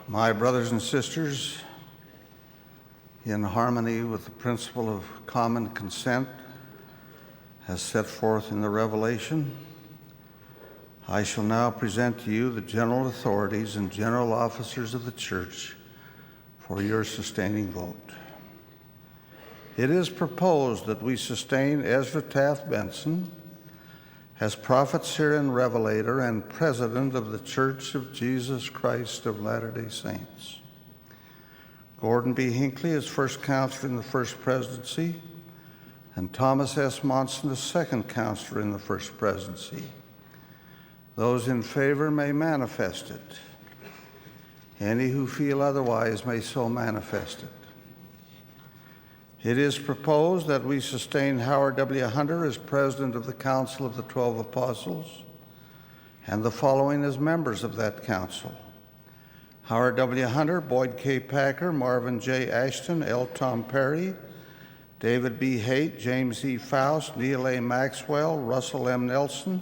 My brothers and sisters, in harmony with the principle of common consent as set forth in the Revelation, I shall now present to you the general authorities and general officers of the church for your sustaining vote. It is proposed that we sustain Ezra Taft Benson as prophet, seer, and revelator and president of the Church of Jesus Christ of Latter-day Saints. Gordon B. Hinckley as first counselor in the First Presidency, and Thomas S. Monson as second counselor in the First Presidency. Those in favor may manifest it. Any who feel otherwise may so manifest it. It is proposed that we sustain Howard W. Hunter as president of the Council of the 12 Apostles, and the following as members of that council: Howard W. Hunter, Boyd K. Packer, Marvin J. Ashton, L. Tom Perry, David B. Haight, James E. Faust, Neil A. Maxwell, Russell M. Nelson,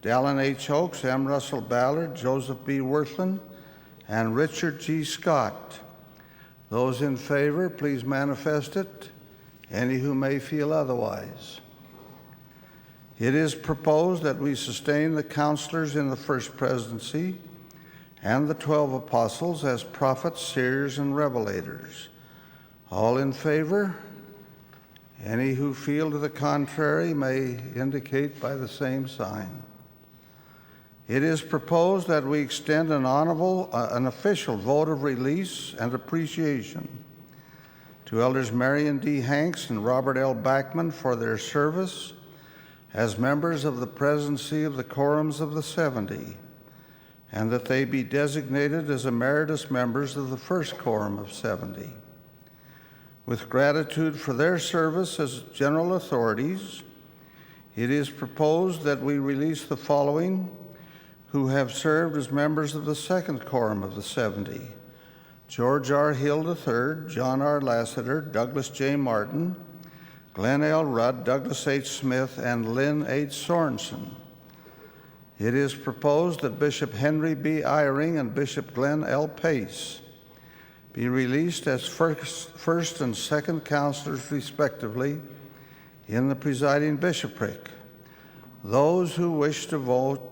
Dallin H. Oaks, M. Russell Ballard, Joseph B. Wirthlin, and Richard G. Scott. Those in favor, please manifest it. Any who may feel otherwise. It is proposed that we sustain the counselors in the First Presidency and the 12 Apostles as prophets, seers, and revelators. All in favor? Any who feel to the contrary may indicate by the same sign. It is proposed that we extend an official vote of release and appreciation to Elders Marion D. Hanks and Robert L. Backman for their service as members of the Presidency of the Quorums of the 70, and that they be designated as emeritus members of the First Quorum of 70. With gratitude for their service as general authorities, it is proposed that we release the following who have served as members of the Second Quorum of the 70: George R. Hill III, John R. Lassiter, Douglas J. Martin, Glenn L. Rudd, Douglas H. Smith, and Lynn H. Sorensen. It is proposed that Bishop Henry B. Eyring and Bishop Glenn L. Pace be released as first and second counselors, respectively, in the presiding bishopric. Those who wish to vote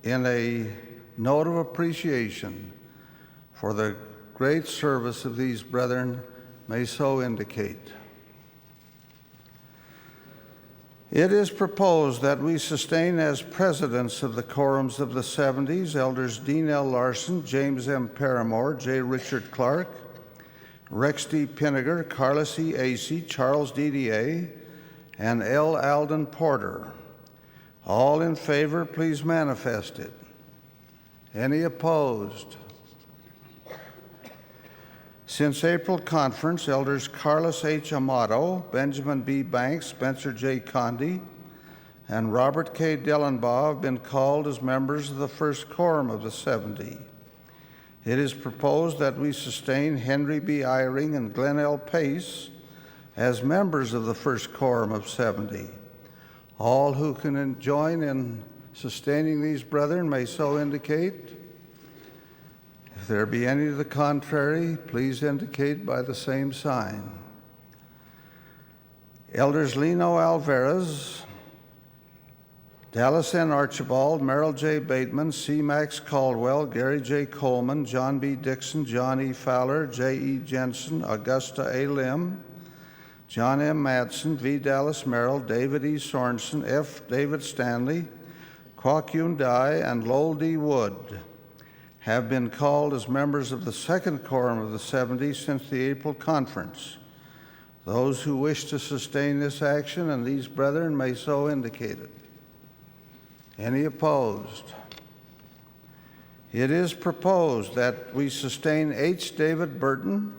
in a note of appreciation for the great service of these brethren may so indicate. It is proposed that we sustain as presidents of the Quorums of the 70s Elders Dean L. Larson, James M. Paramore, J. Richard Clark, Rex D. Pinniger, Carlos E. Acey, Charles DDA, and L. Alden Porter. All in favor, please manifest it. Any opposed? Since April conference, Elders Carlos H. Amato, Benjamin B. Banks, Spencer J. Condi, and Robert K. Dellenbaugh have been called as members of the First Quorum of the 70. It is proposed that we sustain Henry B. Eyring and Glenn L. Pace as members of the First Quorum of 70. All who can join in sustaining these brethren may so indicate. If there be any to the contrary, please indicate by the same sign. Elders Lino Alvarez, Dallas N. Archibald, Merrill J. Bateman, C. Max Caldwell, Gary J. Coleman, John B. Dixon, John E. Fowler, J. E. Jensen, Augusta A. Lim, John M. Madsen, V. Dallas Merrill, David E. Sorensen, F. David Stanley, Kwok Yoon Dai, and Lowell D. Wood have been called as members of the Second Quorum of the 70 since the April conference. Those who wish to sustain this action and these brethren may so indicate it. Any opposed? It is proposed that we sustain H. David Burton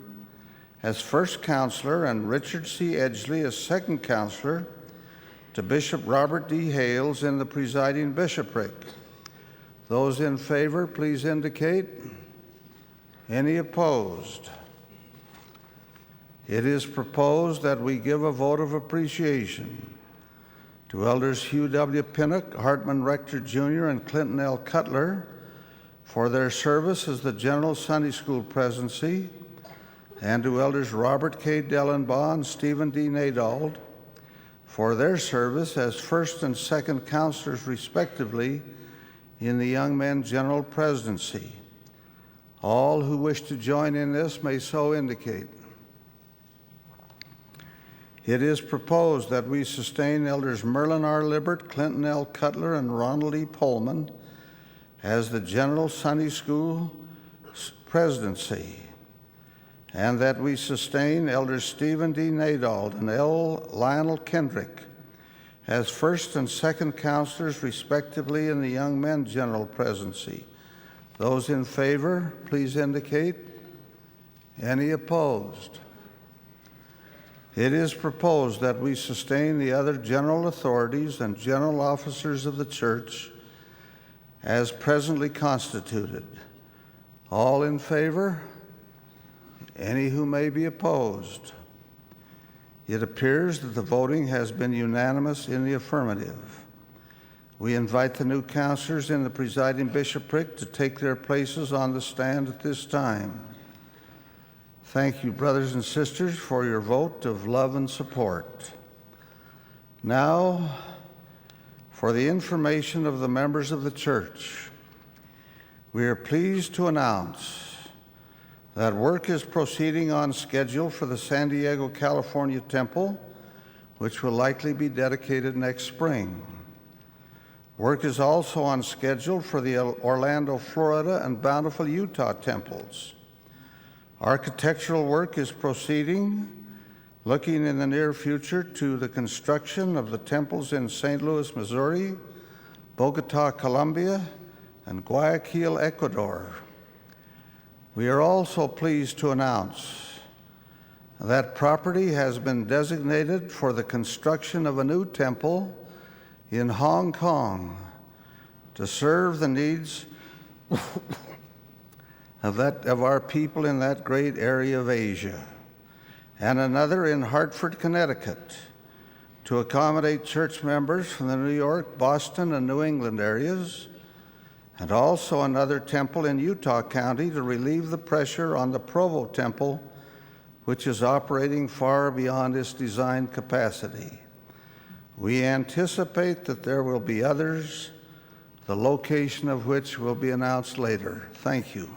as first counselor and Richard C. Edgley as second counselor to Bishop Robert D. Hales in the presiding bishopric. Those in favor, please indicate. Any opposed? It is proposed that we give a vote of appreciation to Elders Hugh W. Pinnock, Hartman Rector Jr., and Clinton L. Cutler for their service as the General Sunday School Presidency, and to Elders Robert K. Dellenbaugh and Stephen D. Nadald for their service as first and second counselors, respectively, in the Young Men General Presidency. All who wish to join in this may so indicate. It is proposed that we sustain Elders Merlin R. Libbert, Clinton L. Cutler, and Ronald E. Pullman as the General Sunday School Presidency, and that we sustain Elders Stephen D. Nadald and L. Lionel Kendrick as first and second counselors, respectively, in the Young Men General Presidency. Those in favor, please indicate. Any opposed? It is proposed that we sustain the other general authorities and general officers of the church as presently constituted. All in favor? Any who may be opposed? It appears that the voting has been unanimous in the affirmative. We invite the new counselors in the presiding bishopric to take their places on the stand at this time. Thank you, brothers and sisters, for your vote of love and support. Now, for the information of the members of the church, we are pleased to announce that work is proceeding on schedule for the San Diego, California temple, which will likely be dedicated next spring. Work is also on schedule for the Orlando, Florida, and Bountiful, Utah temples. Architectural work is proceeding, looking in the near future to the construction of the temples in St. Louis, Missouri, Bogota, Colombia, and Guayaquil, Ecuador. We are also pleased to announce that property has been designated for the construction of a new temple in Hong Kong to serve the needs of our people in that great area of Asia, and another in Hartford, Connecticut, to accommodate church members from the New York, Boston, and New England areas, and also another temple in Utah County to relieve the pressure on the Provo Temple, which is operating far beyond its design capacity. We anticipate that there will be others, the location of which will be announced later. Thank you.